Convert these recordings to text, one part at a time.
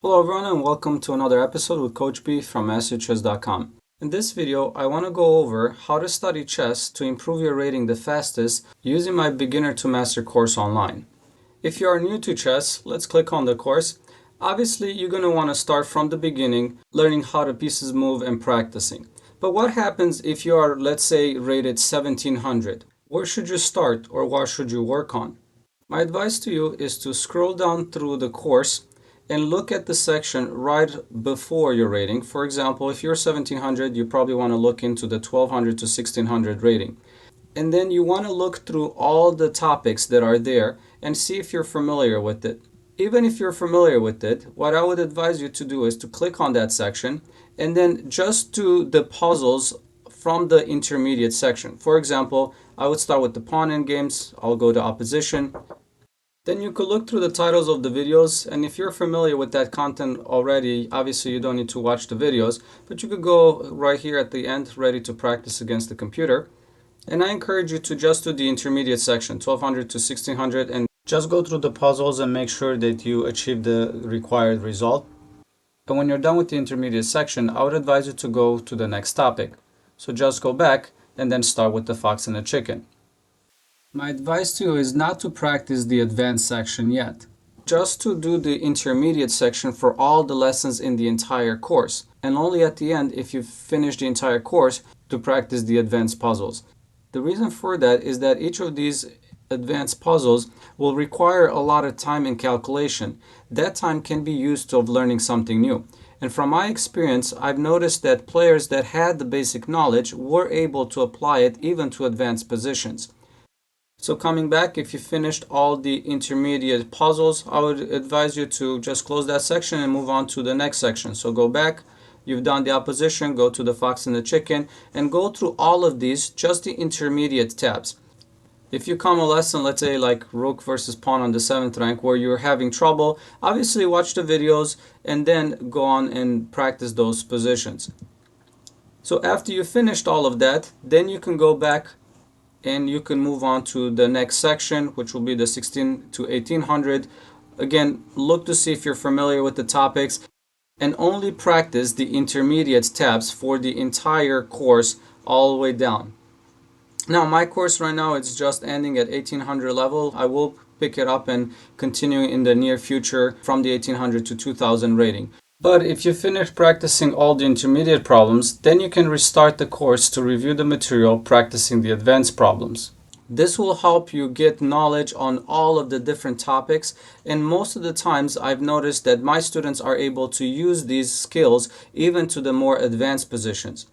Hello everyone and welcome to another episode with Coach B from MasterChess.com. In this video, I want to go over how to study chess to improve your rating the fastest using my Beginner to Master course online. If you are new to chess, let's click on the course. Obviously, you're going to want to start from the beginning, learning how the pieces move and practicing. But what happens if you are, let's say, rated 1700? Where should you start or what should you work on? My advice to you is to scroll down through the course and look at the section right before your rating. For example, if you're 1700, you probably want to look into the 1200 to 1600 rating. And then you want to look through all the topics that are there and see if you're familiar with it. Even if you're familiar with it, what I would advise you to do is to click on that section and then just do the puzzles from the intermediate section. For example, I would start with the pawn endgames. I'll go to opposition. Then you could look through the titles of the videos, and if you're familiar with that content already, obviously you don't need to watch the videos, but you could go right here at the end, ready to practice against the computer. And I encourage you to just do the intermediate section, 1200 to 1600, and just go through the puzzles and make sure that you achieve the required result. And when you're done with the intermediate section, I would advise you to go to the next topic. So just go back and then start with the fox and the chicken. My advice to you is not to practice the advanced section yet. Just to do the intermediate section for all the lessons in the entire course. And only at the end, if you've finished the entire course, to practice the advanced puzzles. The reason for that is that each of these advanced puzzles will require a lot of time and calculation. That time can be used to learning something new. And from my experience, I've noticed that players that had the basic knowledge were able to apply it even to advanced positions. So coming back, if you finished all the intermediate puzzles, I would advise you to just close that section and move on to the next section. So go back, you've done the opposition, go to the fox and the chicken, and go through all of these, just the intermediate tabs. If you come a lesson, let's say like rook versus pawn on the 7th rank, where you're having trouble, obviously watch the videos and then go on and practice those positions. So after you finished all of that, then you can go back and you can move on to the next section, which will be the 16 to 1800. Again, look to see if you're familiar with the topics and only practice the intermediate tabs for the entire course all the way down. Now, my course right now is just ending at 1800 level. I will pick it up and continue in the near future from the 1800 to 2000 rating. But if you finish practicing all the intermediate problems, then you can restart the course to review the material practicing the advanced problems. This will help you get knowledge on all of the different topics, and most of the times I've noticed that my students are able to use these skills even to the more advanced positions.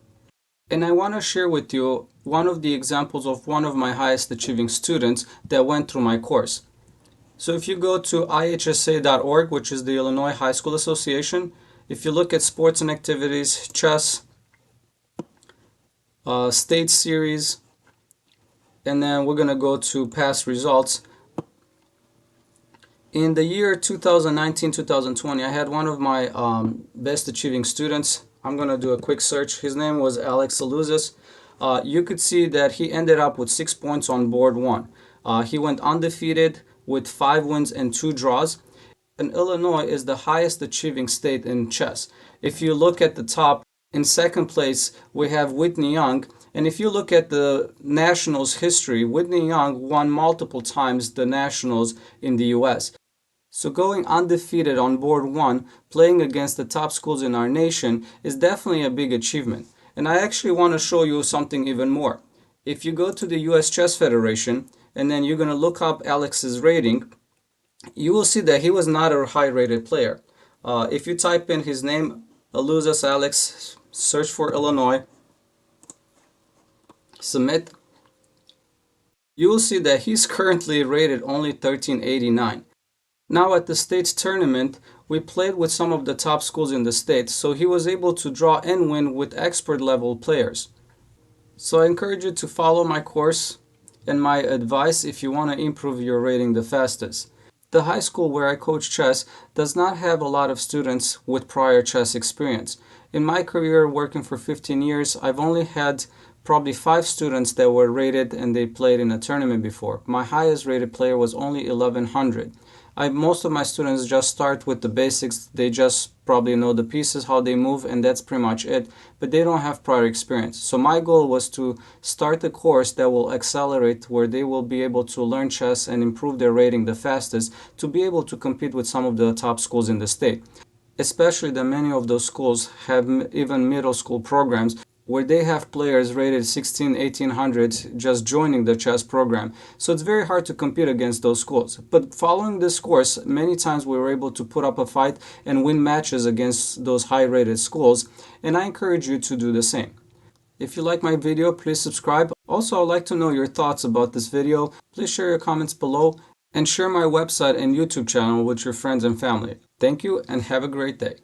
And I want to share with you one of the examples of one of my highest achieving students that went through my course. So if you go to ihsa.org, which is the Illinois High School Association, if you look at sports and activities, chess, state series, and then we're going to go to past results. In the year 2019-2020, I had one of my best achieving students. I'm going to do a quick search. His name was Alex Aluzis. You could see that he ended up with 6 points on board 1. He went undefeated with 5 wins and 2 draws. And Illinois is the highest achieving state in chess. If you look at the top, in second place, we have Whitney Young. And if you look at the Nationals history, Whitney Young won multiple times the Nationals in the US. So going undefeated on board 1, playing against the top schools in our nation is definitely a big achievement. And I actually want to show you something even more. If you go to the US Chess Federation, and then you're going to look up Alex's rating, you will see that he was not a high-rated player. If you type in his name, Aluzis Alex, search for Illinois, submit, you will see that he's currently rated only 1389. Now at the states tournament, we played with some of the top schools in the state, so he was able to draw and win with expert level players. So I encourage you to follow my course and my advice if you want to improve your rating the fastest. The high school where I coach chess does not have a lot of students with prior chess experience. In my career working for 15 years, I've only had probably 5 students that were rated and they played in a tournament before. My highest rated player was only 1100. Most of my students just start with the basics. They just probably know the pieces, how they move, and that's pretty much it. But they don't have prior experience. So my goal was to start a course that will accelerate, where they will be able to learn chess and improve their rating the fastest to be able to compete with some of the top schools in the state. Especially that many of those schools have even middle school programs where they have players rated 16, 1800 just joining the chess program. So it's very hard to compete against those schools. But following this course, many times we were able to put up a fight and win matches against those high rated schools. And I encourage you to do the same. If you like my video, please subscribe. Also, I'd like to know your thoughts about this video. Please share your comments below and share my website and YouTube channel with your friends and family. Thank you and have a great day.